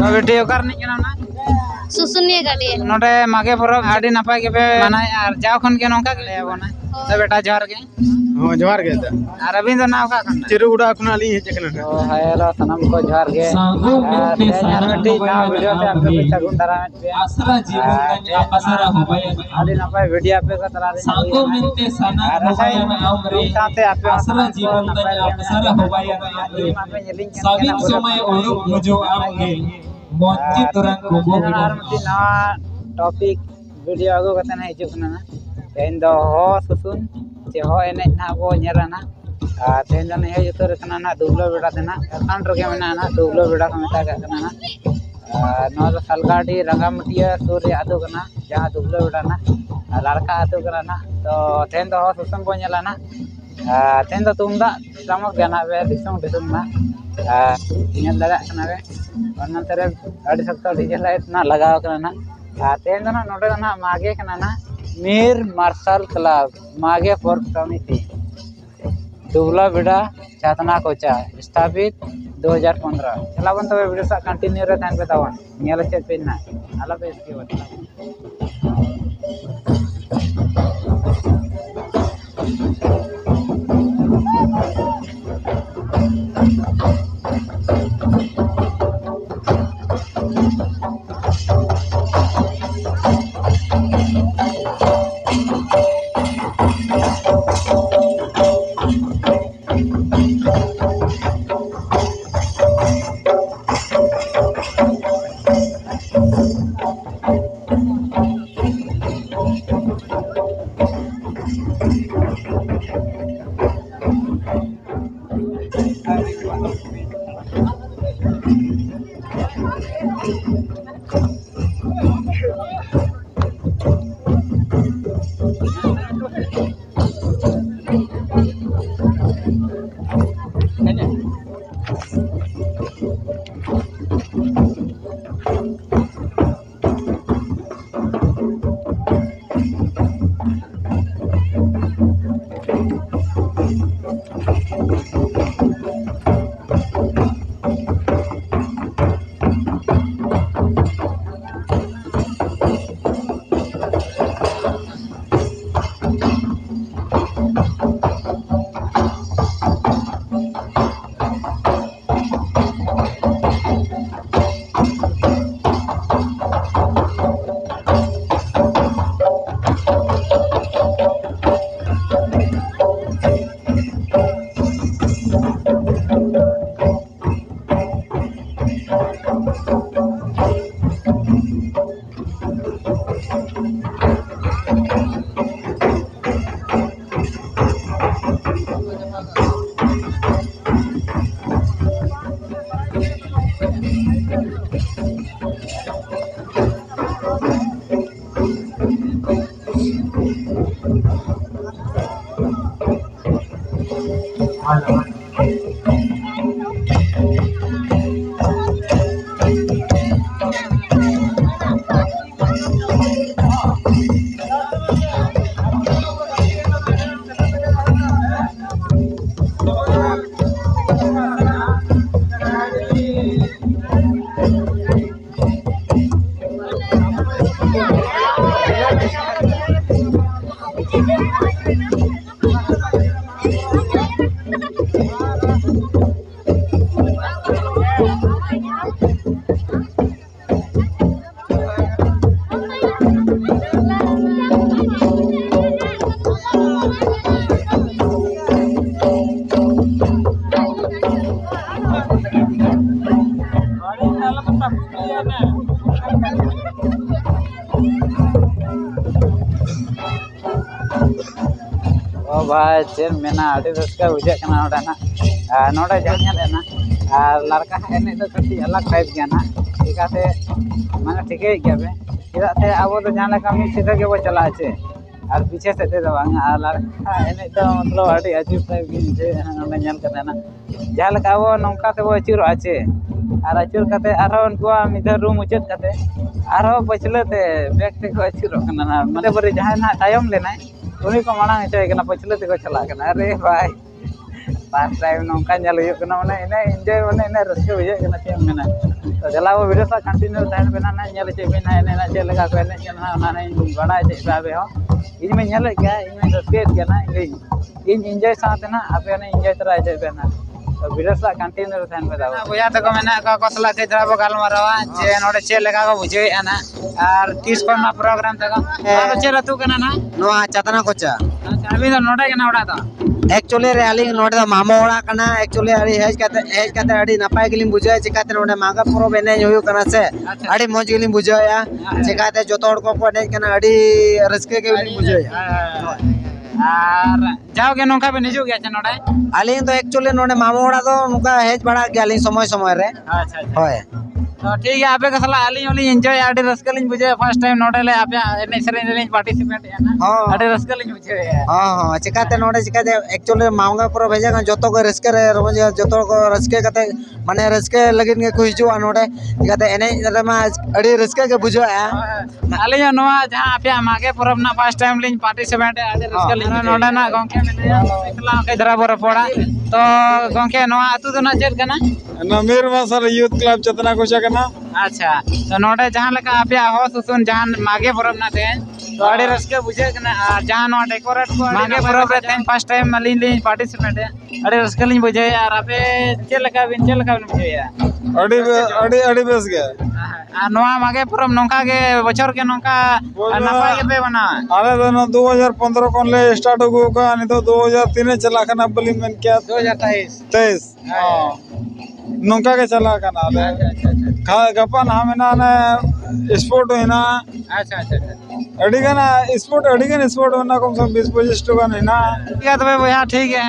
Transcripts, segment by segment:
video करने के ना सुसुनिया गाड़ी नोडे मागे परब आडी नापाय के पे मानाय आर जाव खन के नोंका के लेबो ना तो बेटा जोहार के हाँ जोहार के आर अभी तो नाव का खन चिरुगुड़ा खुना ली है चकना ओ हेलो सनम को जोहार के टी ना वीडियो ते आपके पे सगुन दरा में पे आसरा जीवन में आसरा होबायन आडी नापाय वीडियो पे का तरा सांगो मिनते सना होबायन आमरे साथे आपे आसरा जीवन में आसरा होबायन सभी समय उरुक बुझो आमगे मोची तुरंत को आर मती ना टॉपिक वीडियो आगो कते ना हिजुक ना तेन दो हो सुसुन चे हो एने ना बो नेरा ना तेन दो ने जतो रखना ना दुबलो बेटा देना कान रगे मेना ना दुबलो बेटा को मेता का ना ना नो दो सलगाडी रंगामटिया सूर्य आदो कना जहां दुबलो बेटा ना लड़का आदो कना ना तो तेन दो हो सुसुन बो नेला ना तेन दो तुमदा टमक गाना बे दिसम ना ᱧᱮᱞ ᱫᱟᱲᱮᱭᱟᱜ ᱠᱟᱱᱟ ᱵᱮ ᱚᱱᱟᱛᱮ ᱨᱮ ᱟᱹᱰᱤ ᱥᱚᱠᱛᱚ ᱰᱤᱡᱮ ᱞᱟᱭᱤᱴ ᱱᱟ ᱞᱟᱜᱟᱣ ᱠᱟᱱᱟ ᱱᱟ ᱛᱮᱦᱮᱧ ᱫᱚ ᱱᱚᱰᱮ ᱫᱚ ᱱᱟ ᱢᱟᱜᱮ ᱠᱟᱱᱟ ᱱᱟ मीर मार्शल क्लब मागे फोर्ट समिति दुबला बेड़ा चातना कोचा स्थापित 2015 चला बन तबे वीडियो सा कंटिन्यू रे थान पे तावन नेल चेक पे ना आला पे इसके बता भाई चेन मेना अड़ी रस्का बुझे कना नोडा ना नोडा जानिया लेना लड़का एने तो कटी अलग टाइप गया ना चिकाते माने ठीके गया बे चिदा से अब तो जाने का मी सीधा के वो चला छे और पीछे से दे दवा लड़का एने तो मतलब अड़ी अजीब टाइप की जे नोडा जान कते ना जहां लगा वो नौका ते वो अचूर आछे और अचूर कते आरो उनको मिधर रूम उचत कते आरो पछलते बैक ते को अचूर कना ना मते बरे जहां ना टाइम लेना उन्हीं को माना चाहिए कि ना पछले ते को चला करना अरे भाई पार्ट टाइम नौका nyal huyuk kana mane ina enjoy mane ina raske bujhe kana che mena to jala wo video sa continue tahan bena na nyal che bena ene na che lega ko ene kana na na bada che sabe ho ini me nyal kya ini raske kya na in enjoy saate na ape na enjoy tara che bena to video sa continue tahan beda boya to ko mena ka kosla ke jara bo gal marawa che node che lega ko bujhe ana ar 30 kon na program ta ko aro che ratu kana na नो चतना कोचा अभी तो नोटे के NOTA तो actually रेली नोटे तो मामा ओड़ा कना एक्चुअली अड़ी हेज कते अड़ी नपाय गिलिम बुझाय चिकाते नोटे मागा परब एने हुयु कना से अड़ी मौज गिलिम बुझाया चिकाते जोतो हड़ को पडे कना अड़ी रस्के के गिलिम बुझाया और जाओ के नोका पे निजु गया छ नोटे आलिन तो एक्चुअली नोटे मामा ओड़ा तो नुका हेज बड़ा गयालिन समय समय रे अच्छा अच्छा होय तो ठीक है आपे का सला आली ओली एंजॉय आडी रस्कलिन बुझे फर्स्ट टाइम नोटे ले आपे एने सरेन ले पार्टिसिपेट है ना हां आडी रस्कलिन बुझे हां हां चिकाते नोटे चिकाते एक्चुअली मांगा पर भेजा का जोतो को रस्के रे रोज जोतो को रस्के कते माने रस्के लगिन के कुछ जो नोटे चिकाते एने रे मा अड़ी रस्के के बुझाया आली नोआ जहां आपे मागे परब ना फर्स्ट टाइम लिन पार्टिसिपेट आडी रस्कलिन नोटे ना गोंके मिले एकला के धरा बर पड़ा तो गोंके नोआ अतु तो ना चेत कना नमीर मासर यूथ क्लब चतना कोचा करना अच्छा तो नोटे जहां लका आपे हो सुसुन जहां मागे परब ना थे तो आडी रस्के बुझे कना जहां नो डेकोरेट को मागे परब रे थे फर्स्ट टाइम लिन लिन पार्टिसिपेट आडी रस्कलिन बुझे यार आपे चेलका बिन बुझे यार अड़ी बेस गया नोआ मागे परब नोका के बछर के नोका नपाय के पे बना आले दोनों 2015 कोन ले स्टार्ट हो का नि तो 2003 चला कना बलि में क्या 2023 नौका के चला कना आले गपन हमेना ने स्पोर्ट होना अच्छा अच्छा अच्छा अड़ी गना स्पोर्ट अड़ी गन स्पोर्ट होना कम से कम 20-25 टका नहीं ना ठीक है तो भाई भैया ठीक है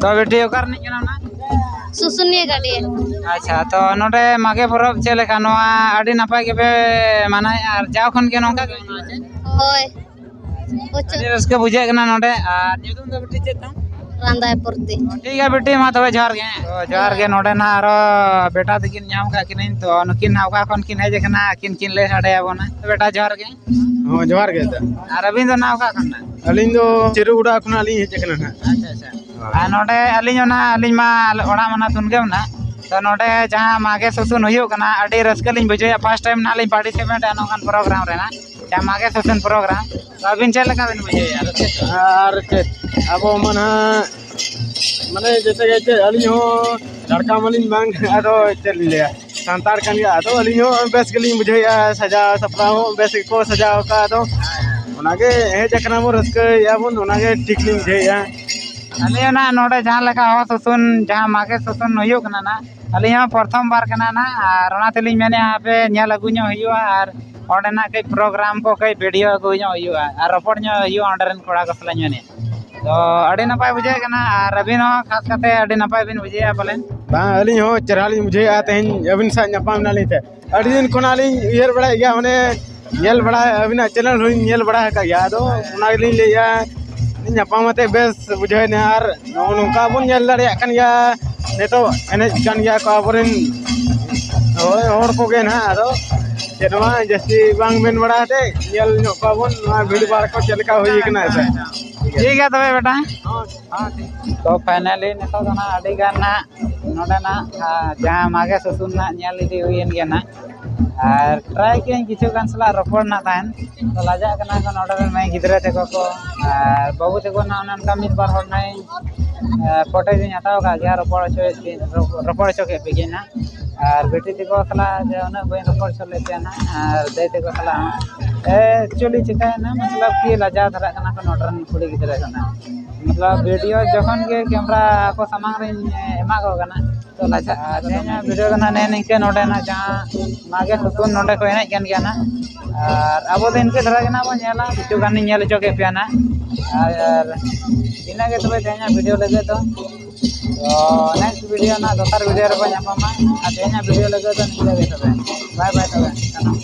तो बेटी ओकर नहीं केना ना सुसुनिया गाड़ी अच्छा तो नोटे मागे परब चे लेका नोआ आडी नपाय के पे माना और जाओ खन के नोका के होय आडी रस्के बुझे कना नोटे और निदुम दो बेटी चेता रांदाय पुरती ठीक है बेटी मा तबे जोहार के नोटे ना आरो बेटा तकिन नाम का किन तो नुकिन हाउका खन किन हेजे कना किन ले साडे आबोना बेटा जोहार के हां जोहार के और अबिन दो नाव का खन अलिन दो चिरुगुड़ा खुना ली हेजे कना अच्छा अच्छा आ नोटे अलिन ना अलिन मा ओड़ा मना तुनगे ना तो नोटे जहां मागे सुसुन हुयो कना अडी रस्कलिन बुझे फर्स्ट टाइम ना लिन पार्टिसिपेट अनोखान प्रोग्राम रे ना क्या मागे सुसुन प्रोग्राम तो अबिन चले का बिन बुझे यार अब मन माने जैसे के अलिन हो लड़का मलिन बांग आदो चल लिया संतार कन गया आदो अलिन हो बेस गलिन बुझे सजा सपना हो बेस को सजा का आदो उनागे हे जकना मो रस्क याबुन उनागे ठीक लिन बुझे अलियो ना नोटे जहां लेका हो सुसुन जहां मागे सुसुन हुयो कना ना अलियो प्रथम बार कना ना और ओना तेलिन मेने आपे ᱧᱮᱞ अगुñो हुयो और ओडेना के प्रोग्राम को कई वीडियो अगुñो हुयो और रपड़ñो हुयो ओंडरन कोड़ा को सलाñ मेने तो अड़ी नपाय बुझे कना और अबिन हो खास करते अड़ी नपाय बिन बुझे पालेन बा अलिन हो चराली मुझे आतेन अबिन सा नपाम नाली थे अड़ी दिन कोनाली उयर बड़ा या माने ᱧᱮᱞ बड़ा अबिन चैनल हुई ᱧᱮल बड़ा का या दो उनालिन लेया ᱧᱟᱯᱟᱢᱟᱛᱮ ᱵᱮᱥ ᱵᱩᱡᱷᱟᱹᱣᱱᱟ ᱟᱨ ᱱᱚᱝᱠᱟ ᱵᱚᱱ ᱧᱮᱞ ᱫᱟᱲᱮᱭᱟᱜ ᱠᱟᱱ ᱜᱮᱭᱟ ᱱᱤᱛᱚᱜ ᱮᱱᱮᱡ ᱠᱟᱱ ᱜᱮᱭᱟ ᱠᱚ ᱟᱵᱚᱨᱮᱱ ᱦᱚᱲ ᱠᱚᱜᱮ ᱱᱟᱦᱟᱜ ᱟᱫᱚ चेनमा जस्ती बांग मेन बड़ा थे यल नो पावन वीडियो बार को चल का होई कना से ठीक है तबे बेटा हां ठीक तो फाइनली नितो ना अड़ी गान ना नोडे ना जहां मागे सुसुन ना नेल इदी हुयन गे ना और ट्राई के किछु गान सला रपड़ ना तान तो लाजा कना को नोडे में गिदरे ते को और बाबू ते को ना उनन का मित बार हर नै फोटो दिन हटाओ का गया रपड़ चो के बिगिना और बेटी ते को सला जे उन बइन रपड़ चले ते ना और दे ते को सला एक्चुअली चिका ना मतलब कि लाजा धरा कना को नोडरन कुड़ी गिदरे कना मतलब वीडियो जखन के कैमरा को सामान रे एमा को कना तो लाजा तेना वीडियो कना ने निके नोडे ना जहां मागे सुकुन नोडे को एना केन गया ना और अब दिन के धरा कना बो नेला किछु गानी नेल चो के पिया ना और इना के तबे तेना वीडियो लगे तो नेक्स्ट वीडियो ना दोसर वीडियो रे को ᱧᱟᱯᱟᱢᱟ और तेना वीडियो लगे तो निके तबे बाय बाय तबे